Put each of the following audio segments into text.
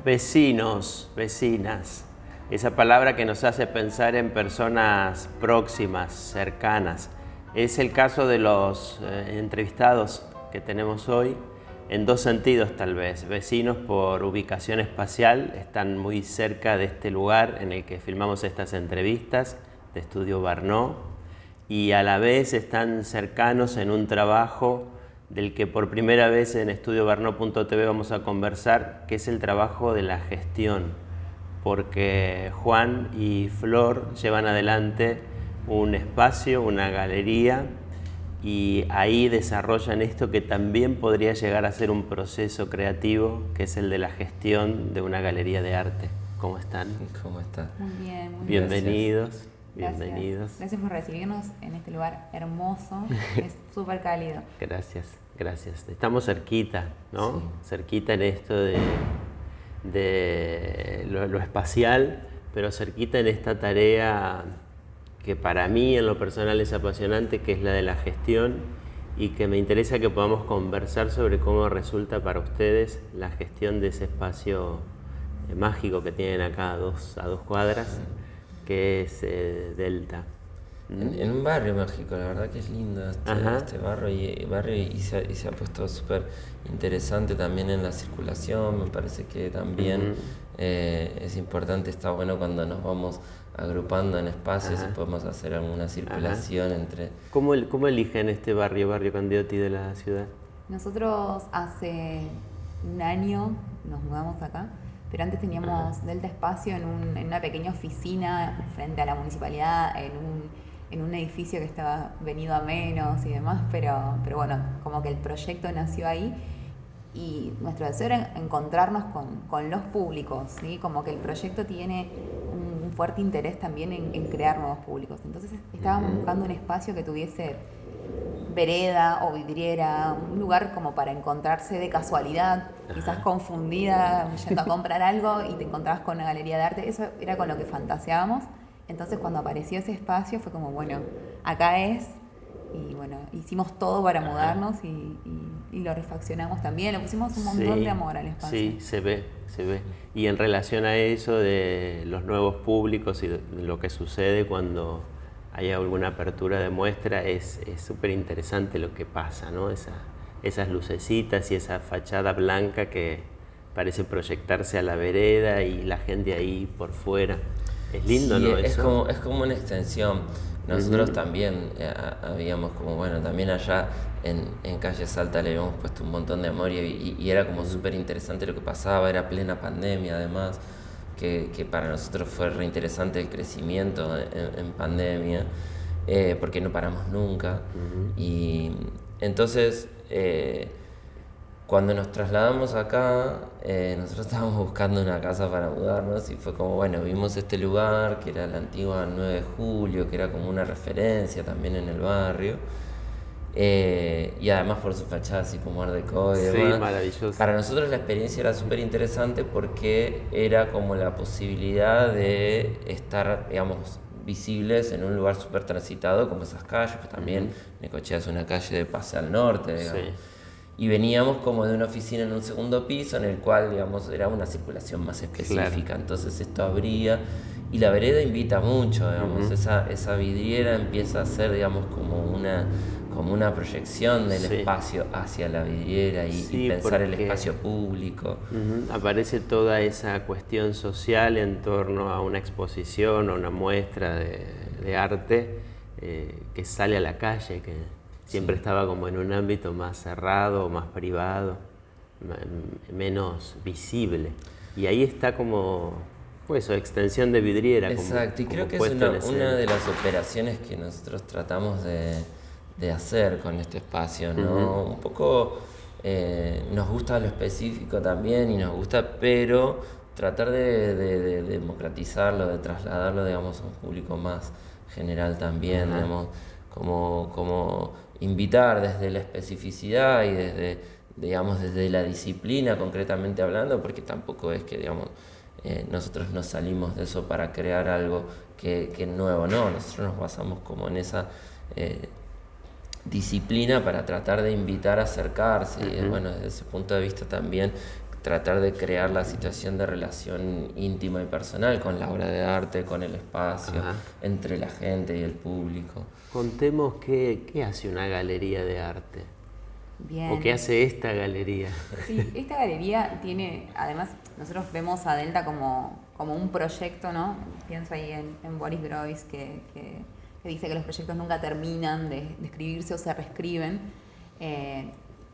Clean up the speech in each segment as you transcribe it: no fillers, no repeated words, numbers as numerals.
Vecinos, vecinas, esa palabra que nos hace pensar en personas próximas, cercanas. Es el caso de los entrevistados que tenemos hoy, en dos sentidos tal vez. Vecinos por ubicación espacial, están muy cerca de este lugar en el que filmamos estas entrevistas, de Estudio Barnó, y a la vez están cercanos en un trabajo del que por primera vez en estudiobarno.tv vamos a conversar, que es el trabajo de la gestión, porque Juan y Flor llevan adelante un espacio, una galería, y ahí desarrollan esto que también podría llegar a ser un proceso creativo, que es el de la gestión de una galería de arte. ¿Cómo están? ¿Cómo está? Muy bien, muy Bienvenidos. bien. Bienvenidos. Gracias por recibirnos en este lugar hermoso, es súper cálido. Gracias, gracias. Estamos cerquita, ¿no? Sí. Cerquita en esto de lo espacial, pero cerquita en esta tarea que para mí en lo personal es apasionante, que es la de la gestión, y que me interesa que podamos conversar sobre cómo resulta para ustedes la gestión de ese espacio mágico que tienen acá a dos cuadras, que es Delta. En un barrio mágico, la verdad que es lindo este barrio y se ha puesto súper interesante también en la circulación. Me parece que también es importante, está bueno cuando nos vamos agrupando en espacios y podemos hacer alguna circulación entre... ¿Cómo eligen este barrio Candioti de la ciudad? Nosotros hace un año nos mudamos acá, pero antes teníamos Delta Espacio en una pequeña oficina frente a la municipalidad, en un edificio que estaba venido a menos y demás, pero bueno, como que el proyecto nació ahí y nuestro deseo era encontrarnos con los públicos, ¿sí? Como que el proyecto tiene un fuerte interés también en crear nuevos públicos. Entonces estábamos buscando un espacio que tuviese vereda o vidriera, un lugar como para encontrarse de casualidad, quizás confundida, yendo a comprar algo y te encontrabas con una galería de arte. Eso era con lo que fantaseábamos. Entonces cuando apareció ese espacio fue como, bueno, acá es, y bueno, hicimos todo para mudarnos y lo refaccionamos también, le pusimos un montón de amor al espacio. Sí, se ve. Y en relación a eso de los nuevos públicos y de lo que sucede cuando hay alguna apertura de muestra, es súper interesante lo que pasa, ¿no? Esas lucecitas y esa fachada blanca que parece proyectarse a la vereda y la gente ahí por fuera. Es lindo, sí, ¿no? Es como una extensión. Nosotros también habíamos como, bueno, también allá en Calle Salta le habíamos puesto un montón de amor y era como súper interesante lo que pasaba, era plena pandemia además, que para nosotros fue re interesante el crecimiento en pandemia, porque no paramos nunca. Y entonces... cuando nos trasladamos acá, nosotros estábamos buscando una casa para mudarnos y fue como, bueno, vimos este lugar que era la antigua 9 de Julio, que era como una referencia también en el barrio, y además por su fachada así como art deco y demás. Sí, maravilloso. Para nosotros la experiencia era súper interesante porque era como la posibilidad de estar, digamos, visibles en un lugar súper transitado como esas calles, pues también Necochea es una calle de Pase al Norte, digamos. Sí. Y veníamos como de una oficina en un segundo piso en el cual, digamos, era una circulación más específica. Claro. Entonces esto abría y la vereda invita mucho, digamos. Esa vidriera empieza a ser, digamos, como una proyección del espacio hacia la vidriera y pensar el espacio público. Aparece toda esa cuestión social en torno a una exposición o una muestra de arte que sale a la calle, que siempre estaba como en un ámbito más cerrado, más privado, menos visible. Y ahí está como, pues, extensión de vidriera. Exacto, y creo que es una de las operaciones que nosotros tratamos de hacer con este espacio, ¿no? Un poco nos gusta lo específico también y nos gusta, pero tratar de democratizarlo, de trasladarlo, digamos, a un público más general también, digamos, como invitar desde la especificidad y desde la disciplina concretamente hablando, porque tampoco es que, digamos, nosotros nos salimos de eso para crear algo que es nuevo, no, nosotros nos basamos como en esa disciplina para tratar de invitar a acercarse y bueno, desde ese punto de vista también tratar de crear la situación de relación íntima y personal con la obra de arte, con el espacio, entre la gente y el público. Contemos qué hace una galería de arte. Bien. ¿O qué hace esta galería? Sí, esta galería tiene, además, nosotros vemos a Delta como un proyecto, ¿no? Pienso ahí en Boris Groys, que dice que los proyectos nunca terminan de escribirse o se reescriben.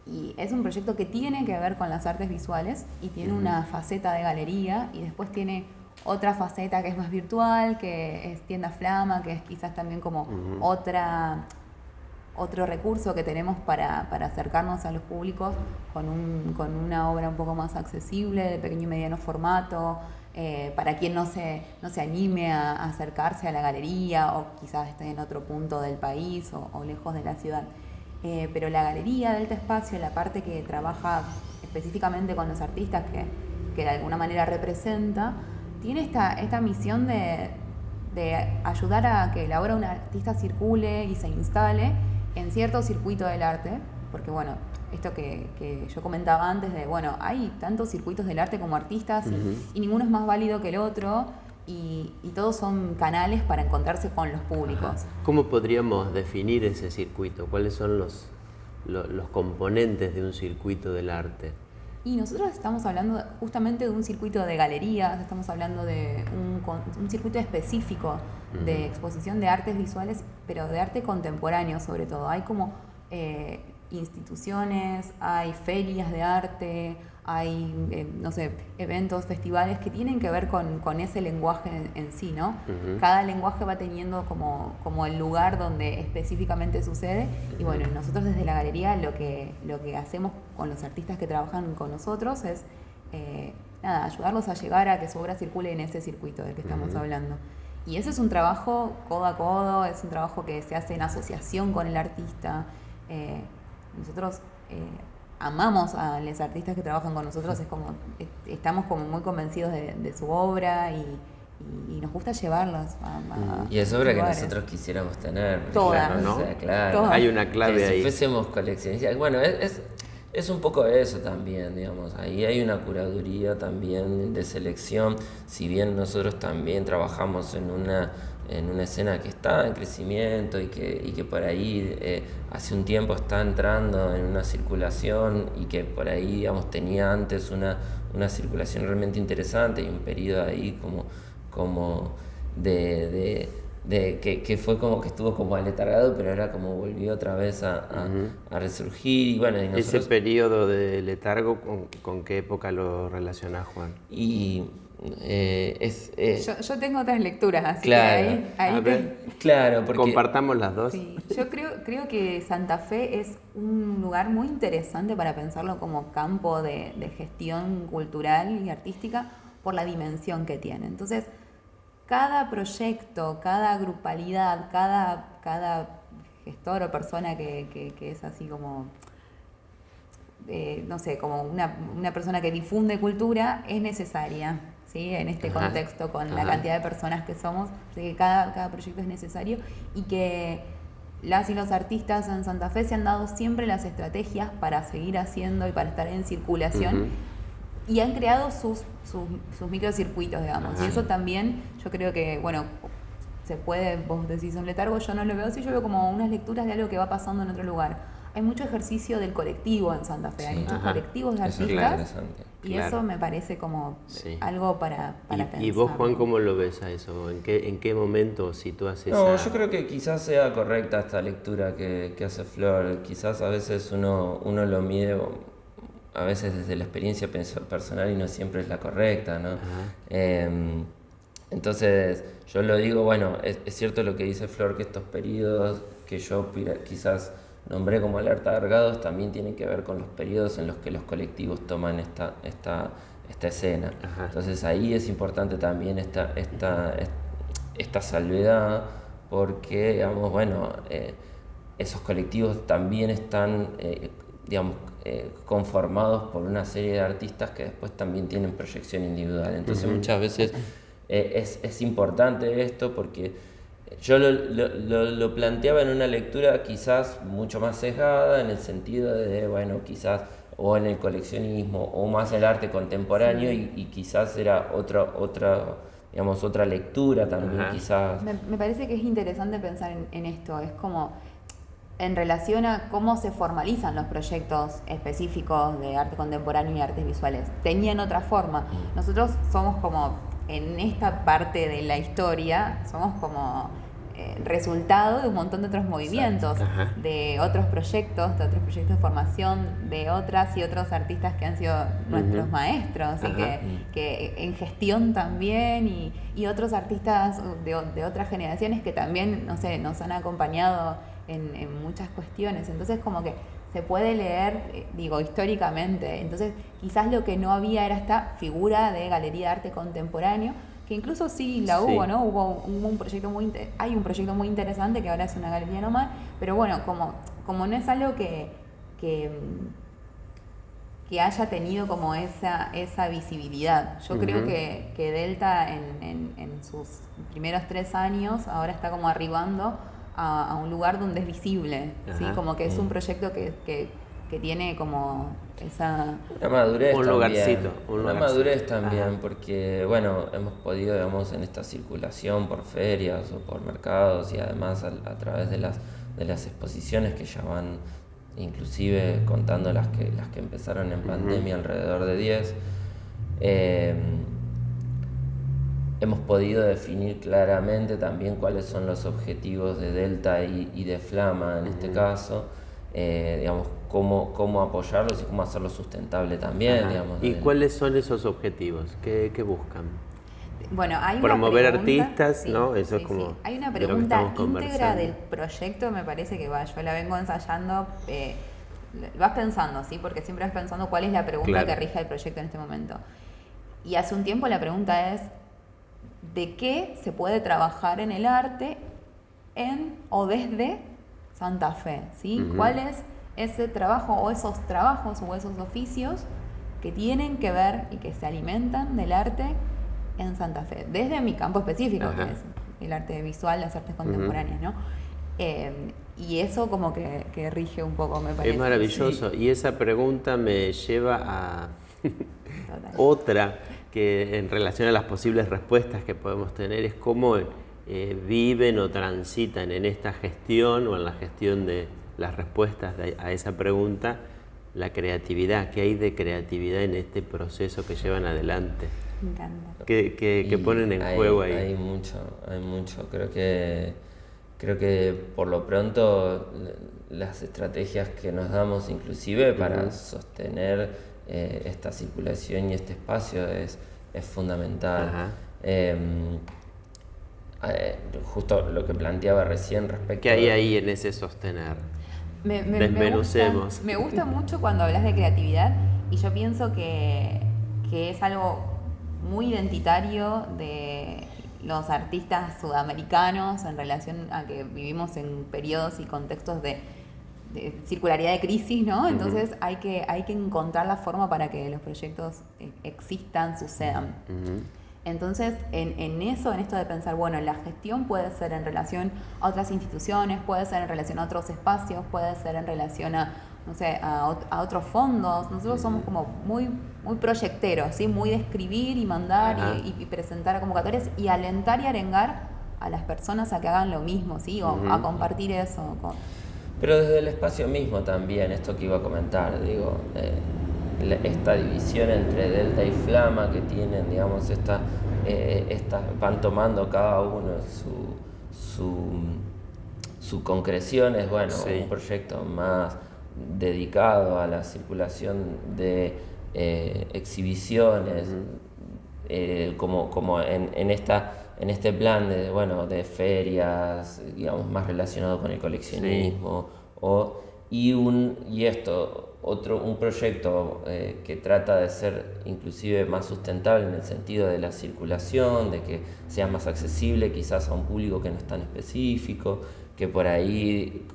Y es un proyecto que tiene que ver con las artes visuales y tiene una faceta de galería y después tiene otra faceta que es más virtual, que es Tienda Flama, que es quizás también como otro recurso que tenemos para acercarnos a los públicos con una obra un poco más accesible, de pequeño y mediano formato, para quien no se anime a acercarse a la galería o quizás esté en otro punto del país o lejos de la ciudad. Pero la galería Delta Espacio, la parte que trabaja específicamente con los artistas que de alguna manera representa, tiene esta misión de ayudar a que la obra de un artista circule y se instale en cierto circuito del arte, porque bueno, esto que yo comentaba antes de, bueno, hay tantos circuitos del arte como artistas y ninguno es más válido que el otro y todos son canales para encontrarse con los públicos. ¿Cómo podríamos definir ese circuito? ¿Cuáles son los componentes de un circuito del arte? Y nosotros estamos hablando justamente de un circuito de galerías, estamos hablando de un circuito específico de exposición de artes visuales, pero de arte contemporáneo sobre todo. Hay como instituciones, hay ferias de arte, hay, no sé, eventos, festivales que tienen que ver con ese lenguaje en sí, ¿no? Cada lenguaje va teniendo como el lugar donde específicamente sucede y bueno, nosotros desde la galería lo que hacemos con los artistas que trabajan con nosotros es ayudarlos a llegar a que su obra circule en ese circuito del que estamos hablando. Y ese es un trabajo codo a codo, es un trabajo que se hace en asociación con el artista. Nosotros amamos a los artistas que trabajan con nosotros, estamos como muy convencidos de su obra y nos gusta llevarlos a y es obra lugares que nosotros quisiéramos tener. Todas, claro, ¿no? O sea, claro. Todas. Hay una clave ahí. Si fuésemos coleccionistas, bueno, es un poco eso también, digamos, ahí hay una curaduría también de selección, si bien nosotros también trabajamos en una escena que está en crecimiento y que por ahí hace un tiempo está entrando en una circulación y que por ahí, digamos, tenía antes una circulación realmente interesante y un periodo ahí como que fue como que estuvo como aletargado, pero ahora como volvió otra vez a resurgir y bueno, y nosotros... Ese periodo de letargo, ¿con qué época lo relacionás, Juan? Y yo tengo otras lecturas, así claro, que ahí a ver, claro, porque compartamos las dos. Sí, yo creo que Santa Fe es un lugar muy interesante para pensarlo como campo de gestión cultural y artística por la dimensión que tiene. Entonces, cada proyecto, cada grupalidad, cada gestor o persona que es así como, no sé, como una persona que difunde cultura es necesaria, ¿sí? En este contexto, con la cantidad de personas que somos, así que cada proyecto es necesario y que las y los artistas en Santa Fe se han dado siempre las estrategias para seguir haciendo y para estar en circulación y han creado sus microcircuitos, digamos. Y eso también, yo creo que, bueno, se puede, vos decís un letargo, yo no lo veo así, yo veo como unas lecturas de algo que va pasando en otro lugar. Hay mucho ejercicio del colectivo en Santa Fe, hay muchos colectivos de artistas y eso me parece como algo para pensar. ¿Y vos, Juan, cómo lo ves a eso? ¿En qué momento sitúas esa...? No, yo creo que quizás sea correcta esta lectura que hace Flor, quizás a veces uno lo mide a veces desde la experiencia personal y no siempre es la correcta, ¿no? Entonces, yo lo digo, bueno, es cierto lo que dice Flor, que estos periodos que yo quizás nombré como alertargados también tienen que ver con los periodos en los que los colectivos toman esta escena. Entonces, ahí es importante también esta salvedad, porque, digamos, bueno, esos colectivos también están, digamos, conformados por una serie de artistas que después también tienen proyección individual. Entonces muchas veces es importante esto porque yo lo planteaba en una lectura quizás mucho más sesgada en el sentido de, bueno, quizás o en el coleccionismo, o más el arte contemporáneo, y quizás era otra lectura también, quizás. Me parece que es interesante pensar en esto, es como en relación a cómo se formalizan los proyectos específicos de arte contemporáneo y artes visuales. Tenían otra forma. Nosotros somos como, en esta parte de la historia, somos como resultado de un montón de otros movimientos, de otros proyectos de formación, de otras y otros artistas que han sido nuestros maestros, y que en gestión también, y otros artistas de otras generaciones que también, no sé, nos han acompañado en muchas cuestiones. Entonces como que se puede leer, históricamente. Entonces quizás lo que no había era esta figura de galería de arte contemporáneo, que incluso sí hubo, ¿no? Hubo un proyecto hay un proyecto muy interesante que ahora es una galería nomás, pero bueno, como no es algo que haya tenido como esa visibilidad. Yo creo que Delta en sus primeros 3 años ahora está como arribando a un lugar donde es visible, ¿sí? Como que es un proyecto que tiene como esa... Una madurez un también. Lugarcito. Una madurez también, porque bueno, hemos podido, digamos, en esta circulación por ferias o por mercados, y además a través de las exposiciones que ya van, inclusive contando las que empezaron en pandemia, alrededor de 10, hemos podido definir claramente también cuáles son los objetivos de Delta y de Flama en este caso, digamos, cómo apoyarlos y cómo hacerlo sustentable también. Digamos, ¿Y cuáles son esos objetivos? ¿Qué buscan? Bueno, hay promover una pregunta, artistas, ¿no? Eso es como hay una de lo que pregunta estamos íntegra conversando. del proyecto, me parece que yo la vengo ensayando. Vas pensando, ¿sí? Porque siempre vas pensando cuál es la pregunta que rige el proyecto en este momento. Y hace un tiempo la pregunta es: ¿de qué se puede trabajar en el arte en o desde Santa Fe? ¿Sí? ¿Cuál es ese trabajo o esos trabajos o esos oficios que tienen que ver y que se alimentan del arte en Santa Fe? Desde mi campo específico, que es el arte visual, las artes contemporáneas, ¿no? Y eso como que rige un poco, me parece. Es maravilloso. Sí. Y esa pregunta me lleva a otra que en relación a las posibles respuestas que podemos tener, es cómo viven o transitan en esta gestión o en la gestión de las respuestas a esa pregunta la creatividad. ¿Qué hay de creatividad en este proceso que llevan adelante? Me encanta. ¿Qué ponen en juego ahí? Hay mucho. Creo que por lo pronto las estrategias que nos damos inclusive para sostener esta circulación y este espacio es fundamental. Justo lo que planteaba recién respecto... ¿Qué hay ahí en ese sostener? Desmenucemos. Me gusta mucho cuando hablas de creatividad, y yo pienso que es algo muy identitario de los artistas sudamericanos en relación a que vivimos en periodos y contextos de circularidad de crisis, ¿no? Entonces hay que encontrar la forma para que los proyectos existan, sucedan. Entonces, en esto de pensar, bueno, la gestión puede ser en relación a otras instituciones, puede ser en relación a otros espacios, puede ser en relación a, no sé, a otros fondos. Nosotros somos como muy proyecteros, ¿sí? Muy de escribir y mandar y presentar a convocatorias y alentar y arengar a las personas a que hagan lo mismo, ¿sí? O a compartir eso. Pero desde el espacio mismo también, esto que iba a comentar, digo, esta división entre Delta y Flama que tienen, digamos, van tomando cada uno su concreción, es bueno, un proyecto más dedicado a la circulación de exhibiciones, como en este plan de ferias, digamos, más relacionado con el coleccionismo, un proyecto que trata de ser inclusive más sustentable en el sentido de la circulación, de que sea más accesible quizás a un público que no es tan específico, que por ahí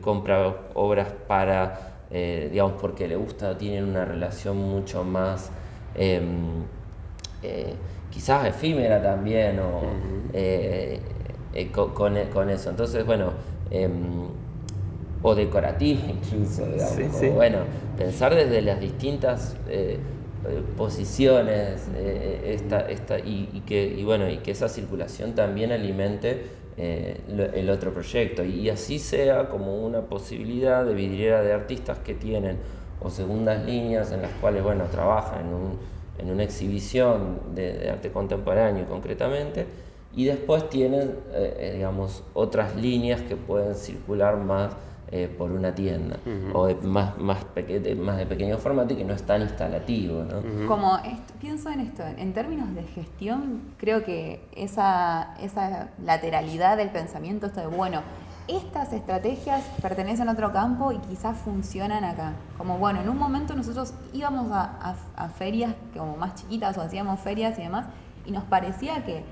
compra obras para, digamos, porque le gusta, tienen una relación mucho más quizás efímera también, con eso. Entonces, bueno, o decorativa incluso, digamos. Sí, Como, sí. bueno, pensar desde las distintas posiciones y que esa circulación también alimente el otro proyecto y así sea como una posibilidad de vidriera de artistas que tienen o segundas líneas en las cuales trabajan en una exhibición de arte contemporáneo concretamente y después tienen digamos otras líneas que pueden circular más por una tienda o más de pequeño formato y que no es tan instalativo, ¿no? Como pienso en esto, en términos de gestión, creo que esa lateralidad del pensamiento, esto de, bueno, estas estrategias pertenecen a otro campo y quizás funcionan acá. Como, bueno, en un momento nosotros íbamos a ferias como más chiquitas o hacíamos ferias y demás, y nos parecía que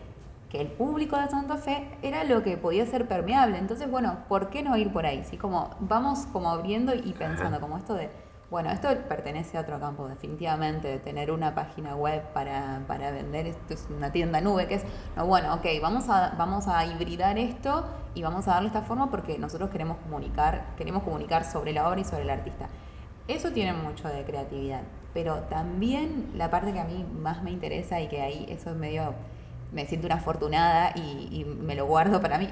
el público de Santa Fe era lo que podía ser permeable. Entonces, bueno, ¿por qué no ir por ahí? ¿Sí? Como vamos como abriendo y pensando, como esto de, bueno, esto pertenece a otro campo, definitivamente, de tener una página web para vender, esto es una tienda nube, que es, no, bueno, ok, vamos a hibridar esto y vamos a darle esta forma porque nosotros queremos comunicar sobre la obra y sobre el artista. Eso tiene mucho de creatividad, pero también la parte que a mí más me interesa y que ahí eso es medio... me siento una afortunada y me lo guardo para mí,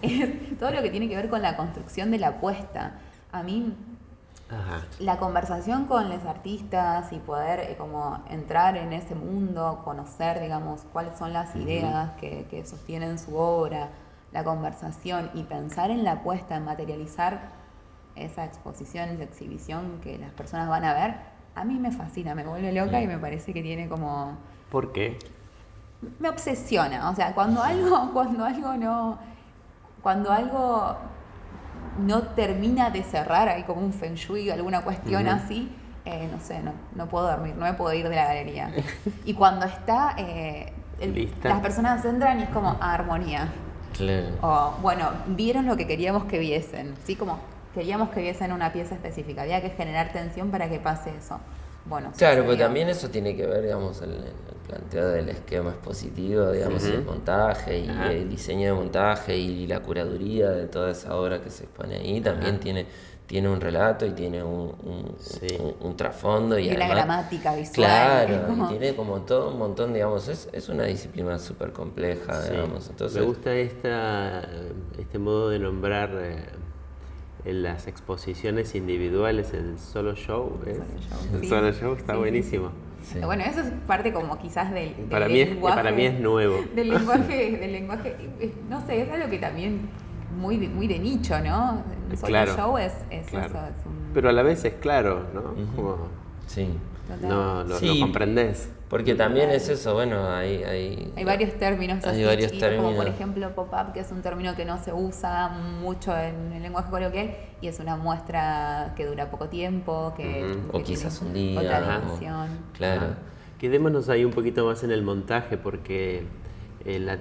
es todo lo que tiene que ver con la construcción de la apuesta. A mí, la conversación con los artistas y poder como entrar en ese mundo, conocer, digamos, cuáles son las ideas que sostienen su obra, la conversación y pensar en la apuesta, en materializar esa exposición, esa exhibición que las personas van a ver, a mí me fascina, me vuelve loca y me parece que tiene como... ¿Por qué? Me obsesiona, o sea, cuando algo no termina de cerrar, hay como un feng shui, alguna cuestión así, no sé, no puedo dormir, no me puedo ir de la galería. Y cuando está, las personas entran y es como armonía. Claro. O, bueno, vieron lo que queríamos que viesen, ¿sí? Como queríamos que viesen una pieza específica, había que generar tensión para que pase eso. Bueno, claro, pero también eso tiene que ver, digamos, el planteo del esquema expositivo, digamos, y el montaje, y el diseño de montaje, y la curaduría de toda esa obra que se expone ahí, también tiene un relato y tiene un trasfondo. Y además, la gramática visual. Claro, y tiene como todo un montón, digamos, es una disciplina súper compleja, digamos. Entonces, me gusta este modo de nombrar... en las exposiciones individuales, el solo show, ¿ves? El solo show está buenísimo. Sí. Bueno, eso es parte como quizás del lenguaje. Para mí es nuevo. Del lenguaje, no sé, es algo que también muy de nicho, ¿no? El solo show es claro. Eso. Es pero a la vez es claro, ¿no? Como sí. Lo comprendés. Porque también es eso, bueno, hay varios términos así, términos. como por ejemplo pop-up, que es un término que no se usa mucho en el lenguaje coloquial y es una muestra que dura poco tiempo, o quizás un día. Otra dimensión. Claro. Quedémonos ahí un poquito más en el montaje porque la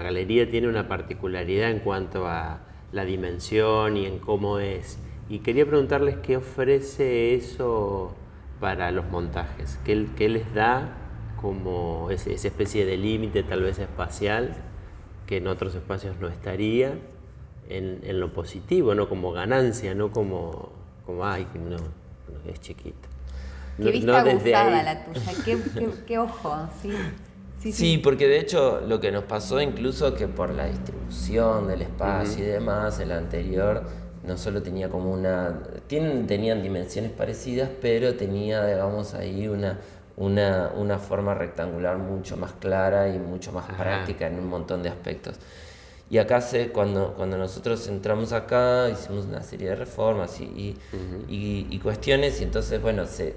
galería tiene una particularidad en cuanto a la dimensión y en cómo es. Y quería preguntarles qué ofrece eso para los montajes, qué les da como esa especie de límite tal vez espacial que en otros espacios no estaría en lo positivo, no como ganancia, no como ay, no, es chiquito. Qué vista abusada la tuya, qué ojo, sí. Sí, porque de hecho lo que nos pasó incluso que por la distribución del espacio y demás, el anterior no solo tenía como tenían dimensiones parecidas, pero tenía, digamos, ahí una forma rectangular mucho más clara y mucho más práctica en un montón de aspectos. Y acá cuando nosotros entramos acá, hicimos una serie de reformas y cuestiones, y entonces, bueno, se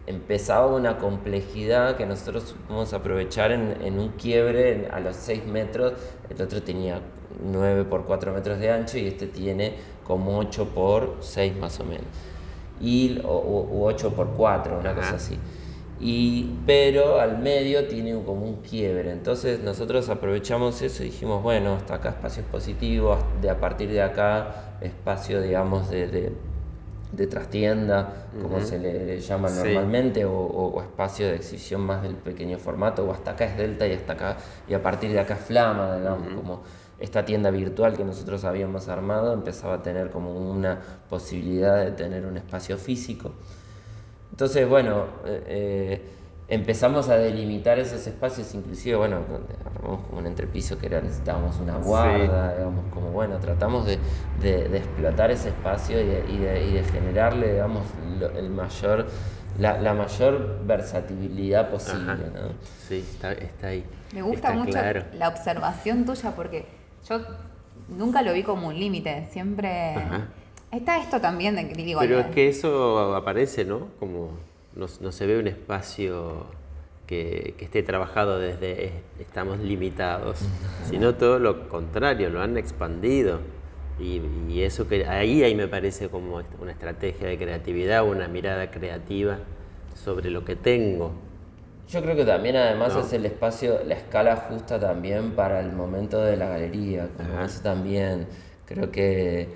empezaba una complejidad que nosotros supimos aprovechar en un quiebre a los 6 metros. El otro tenía 9 por 4 metros de ancho y este tiene como 8 por 6 más o menos, u 8 por 4, una cosa así. Pero al medio tiene como un quiebre, entonces nosotros aprovechamos eso y dijimos, bueno, hasta acá espacios positivos, a partir de acá espacio, digamos, de trastienda, como se le llama normalmente, o espacio de exhibición más del pequeño formato, o hasta acá es delta y hasta acá, y a partir de acá es flama, digamos, como esta tienda virtual que nosotros habíamos armado empezaba a tener como una posibilidad de tener un espacio físico. Entonces, bueno, empezamos a delimitar esos espacios, inclusive, bueno, armamos como un entrepiso que necesitábamos una guarda, digamos, como, bueno, tratamos de explotar ese espacio y de generarle, digamos, la mayor versatilidad posible, ¿no? Sí, está ahí. Me gusta está mucho claro. la observación tuya porque yo nunca lo vi como un límite, siempre... Ajá. Está esto también de que digo... Pero es que eso aparece, ¿no? Como no se ve un espacio que esté trabajado desde estamos limitados, sino todo lo contrario, lo han expandido. Y eso que ahí me parece como una estrategia de creatividad, una mirada creativa sobre lo que tengo. Yo creo que también además ¿No? es el espacio, la escala justa también para el momento de la galería, como eso también creo que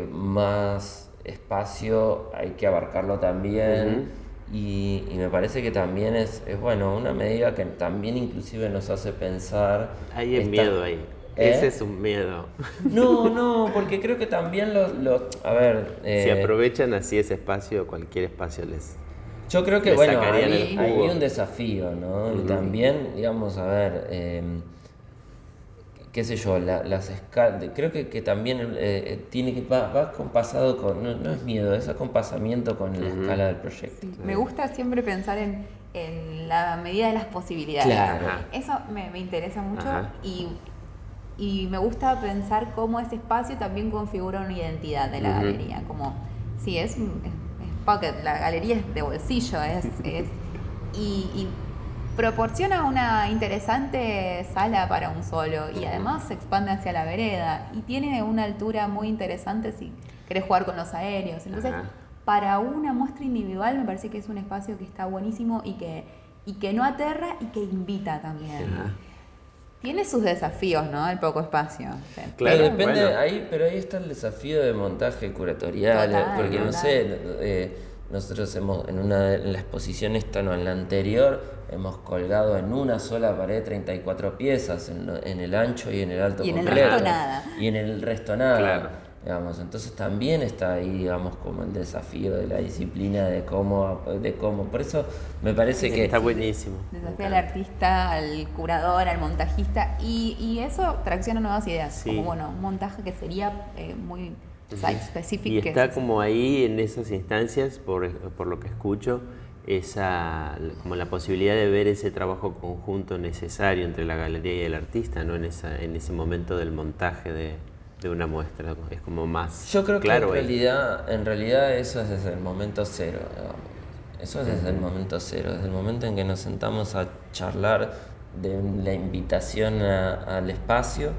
más espacio hay que abarcarlo también. Y me parece que también es bueno, una medida que también inclusive nos hace pensar. Hay un miedo ahí. Ese es un miedo. No, porque creo que también a ver... si aprovechan así ese espacio, cualquier espacio les... Yo creo que, le bueno, sacarían el hay jugo. un desafío, ¿no? Y también, digamos, a ver, qué sé yo, las escalas, creo que también tiene que va compasado con, no es miedo, es acompasamiento con la escala del proyecto. Sí, me gusta siempre pensar en la medida de las posibilidades. Claro. Eso me interesa mucho Ajá. y me gusta pensar cómo ese espacio también configura una identidad de la galería. Como, sí, es pocket, la galería es de bolsillo, y proporciona una interesante sala para un solo y además se expande hacia la vereda y tiene una altura muy interesante si querés jugar con los aéreos. Entonces, para una muestra individual me parece que es un espacio que está buenísimo y que no aterra y que invita también. Tiene sus desafíos, ¿no? El poco espacio. Claro, Pero depende, bueno. pero ahí está el desafío de montaje curatorial, Total, porque no total. sé, nosotros en la exposición esta, no, en la anterior, hemos colgado en una sola pared 34 piezas, en el ancho y en el alto Y en el completo. resto nada. Y en el resto nada. Claro. Digamos, entonces también está ahí, digamos, como el desafío de la disciplina, de cómo, por eso me parece que... Está buenísimo. Desafía al artista, al curador, al montajista y eso tracciona nuevas ideas. Sí. Como, bueno, un montaje que sería muy site specific. Y que está es- como ahí en esas instancias, por lo que escucho, como la posibilidad de ver ese trabajo conjunto necesario entre la galería y el artista, ¿no? En ese momento del montaje de una muestra. Es como más Yo creo claro que ahí. en realidad eso es desde el momento cero, digamos. Eso es desde el momento cero, desde el momento en que nos sentamos a charlar de la invitación al espacio,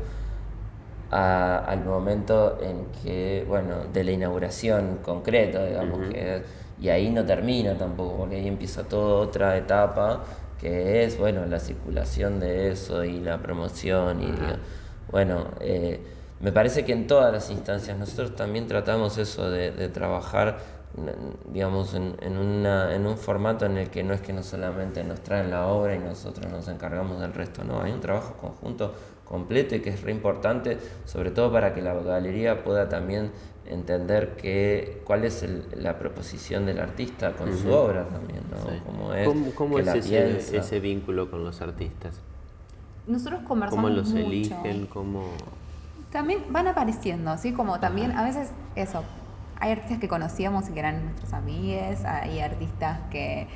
al momento en que, bueno, de la inauguración concreta, digamos, y ahí no termina tampoco, porque ahí empieza toda otra etapa que es, bueno, la circulación de eso y la promoción y, bueno, me parece que en todas las instancias nosotros también tratamos eso de trabajar, digamos, en un formato en el que no es que no solamente nos traen la obra y nosotros nos encargamos del resto, no, hay un trabajo conjunto completo y que es re importante, sobre todo para que la galería pueda también entender cuál es la proposición del artista con su obra también, ¿no? Sí. Cómo es, ¿Cómo que es la piensa. ese vínculo con los artistas? Nosotros conversamos ¿Cómo los mucho. eligen? ¿Cómo...? También van apareciendo, así como también a veces eso. Hay artistas que conocíamos y que eran nuestros amigues, hay artistas que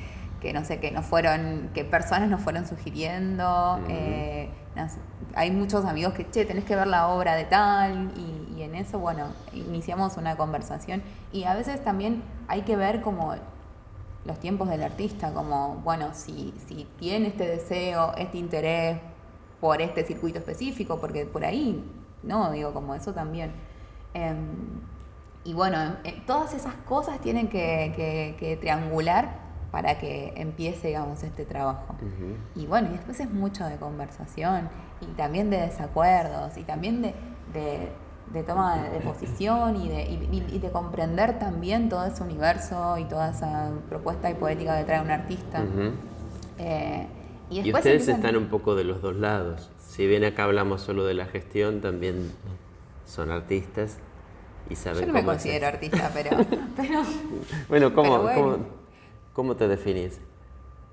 no sé, que personas nos fueron sugiriendo. No sé, hay muchos amigos que, tenés que ver la obra de tal, y en eso, bueno, iniciamos una conversación. Y a veces también hay que ver como los tiempos del artista, como, bueno, si tiene este deseo, este interés por este circuito específico, porque por ahí, no, digo, como eso también. Y bueno, todas esas cosas tienen que triangular para que empiece, digamos, este trabajo. Y bueno, y después es mucho de conversación y también de desacuerdos y también de toma de posición y de comprender también todo ese universo y toda esa propuesta y poética que trae un artista. Y Y después ustedes empiezan- están un poco de los dos lados. Si bien acá hablamos solo de la gestión, también son artistas y saben Yo no me cómo es considero eso. artista, pero Bueno, pero bueno. ¿cómo te definís?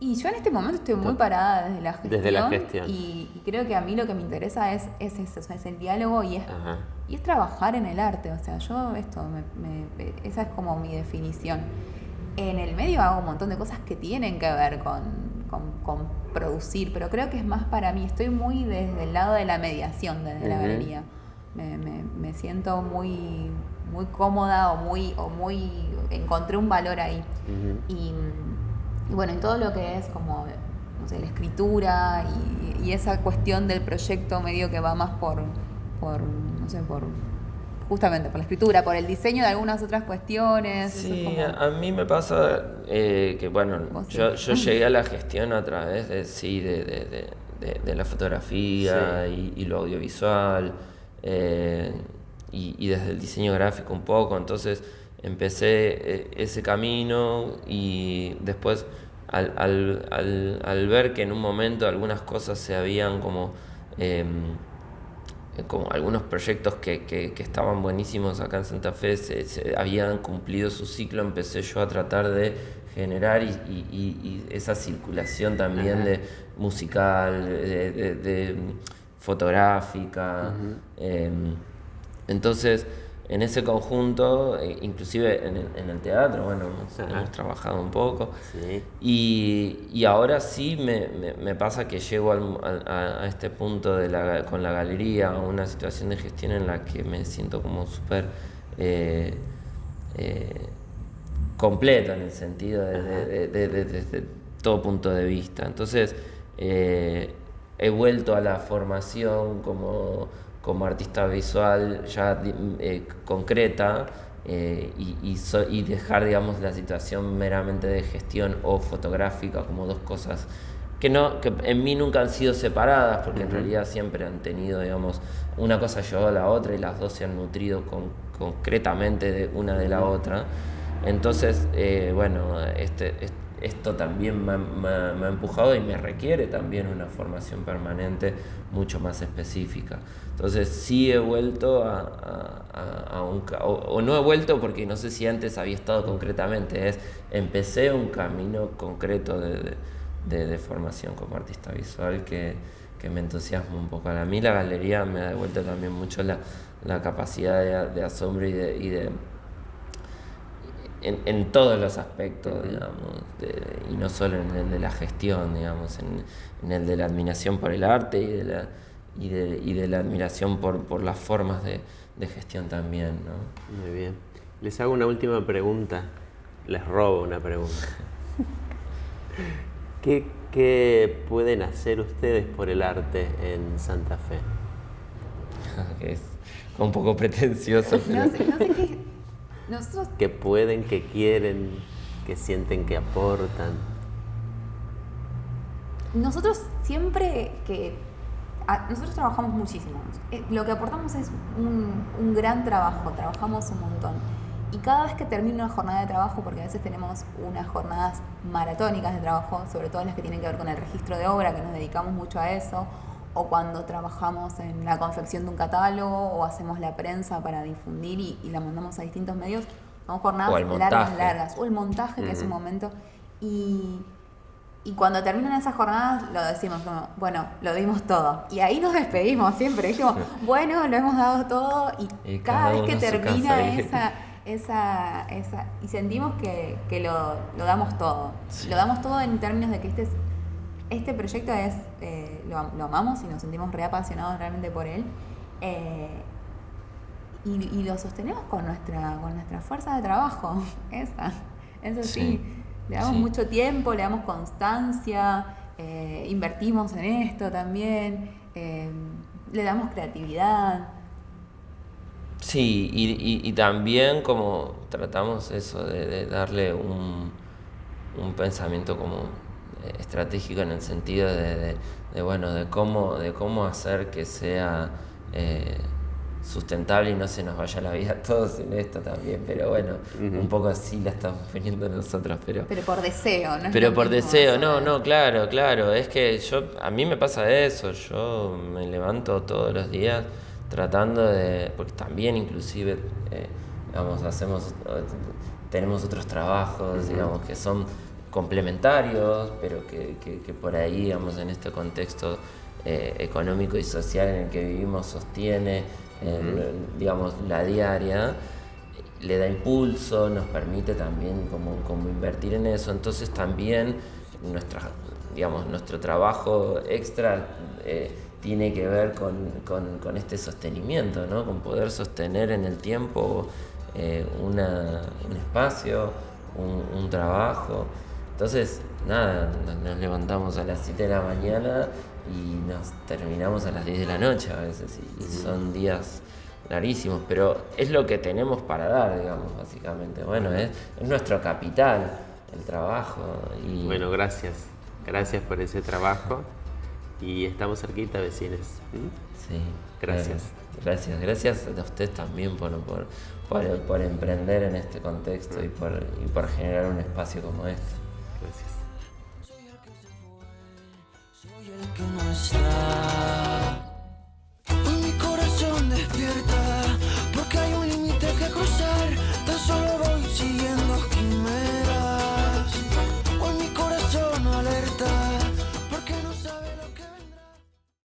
Y yo en este momento estoy muy parada desde la gestión. Desde la gestión. Y creo que a mí lo que me interesa es eso, o sea, es el diálogo Ajá. y es trabajar en el arte. O sea, yo esa es como mi definición. En el medio hago un montón de cosas que tienen que ver con producir, pero creo que es más para mí. Estoy muy desde el lado de la mediación, desde la galería. Me siento muy, muy cómoda encontré un valor ahí. Y bueno, en todo lo que es como, no sé, la escritura y esa cuestión del proyecto medio que va más justamente por la escritura, por el diseño de algunas otras cuestiones. Eso Sí, es como- a mí me pasa que, bueno, Vos sí. yo llegué a la gestión a través de la fotografía y lo audiovisual y desde el diseño gráfico un poco, entonces empecé ese camino y después al ver que en un momento algunas cosas se habían como algunos proyectos que estaban buenísimos acá en Santa Fe se habían cumplido su ciclo, empecé yo a tratar de generar y esa circulación también de musical, de fotográfica. Entonces, en ese conjunto, inclusive en el teatro, bueno, hemos trabajado un poco. Sí. Y ahora sí me pasa que llego a este punto con la galería, a una situación de gestión en la que me siento como súper completo en el sentido desde todo punto de vista. Entonces, he vuelto a la formación como artista visual ya concreta y dejar, digamos, la situación meramente de gestión o fotográfica como dos cosas que en mí nunca han sido separadas, porque en realidad siempre han tenido, digamos, una cosa llevado a la otra y las dos se han nutrido concretamente de una de la otra. Entonces, bueno, esto también me ha empujado y me requiere también una formación permanente mucho más específica. Entonces sí he vuelto o no he vuelto porque no sé si antes había estado concretamente, empecé un camino concreto de formación como artista visual que me entusiasma un poco. A mí la galería me ha devuelto también mucho la capacidad de asombro en todos los aspectos, digamos, y no solo en el de la gestión, digamos, en el de la admiración por el arte y de la admiración por las formas de gestión también, ¿no? Muy bien. Les hago una última pregunta. Les robo una pregunta. ¿Qué pueden hacer ustedes por el arte en Santa Fe? Que es un poco pretencioso, pero... No sé qué. Nosotros ¿Qué pueden, qué quieren, qué sienten que aportan? Nosotros siempre nosotros trabajamos muchísimo. Lo que aportamos es un gran trabajo, trabajamos un montón. Y cada vez que termina una jornada de trabajo, porque a veces tenemos unas jornadas maratónicas de trabajo, sobre todo las que tienen que ver con el registro de obra, que nos dedicamos mucho a eso, o cuando trabajamos en la confección de un catálogo, o hacemos la prensa para difundir y la mandamos a distintos medios, son jornadas largas, o el montaje, que es un momento. Y cuando terminan esas jornadas, lo decimos como, bueno, lo dimos todo. Y ahí nos despedimos siempre. Es como, bueno, lo hemos dado todo. Y cada vez que termina esa y sentimos que lo damos todo. Sí. Lo damos todo en términos de que este proyecto lo amamos y nos sentimos reapasionados realmente por él. Y lo sostenemos con nuestra fuerza de trabajo. Eso sí. Le damos mucho tiempo, le damos constancia, invertimos en esto también, le damos creatividad. Sí, y también como tratamos eso de darle un pensamiento como estratégico en el sentido de cómo hacer que sea sustentable y no se nos vaya la vida a todos en esto también, pero bueno, un poco así la estamos poniendo nosotros, pero por deseo, ¿no? pero por deseo, no, claro, es que a mí me pasa eso, yo me levanto todos los días tratando de, porque también inclusive, digamos, tenemos otros trabajos, digamos, que son complementarios, pero que por ahí, digamos, en este contexto económico y social en el que vivimos sostiene, digamos, la diaria, le da impulso, nos permite también como invertir en eso. Entonces también nuestro trabajo extra tiene que ver con este sostenimiento, ¿no? Con poder sostener en el tiempo un espacio, un trabajo. Entonces, nada, nos levantamos a las 7 de la mañana y nos terminamos a las 10 de la noche a veces, y son días larguísimos, pero es lo que tenemos para dar, digamos, básicamente. Bueno, es nuestro capital, el trabajo. Y... Bueno, gracias por ese trabajo, y estamos cerquita, vecinos. Sí. Gracias. Gracias a ustedes también por emprender en este contexto y por generar un espacio como este. Gracias. Soy el que no está.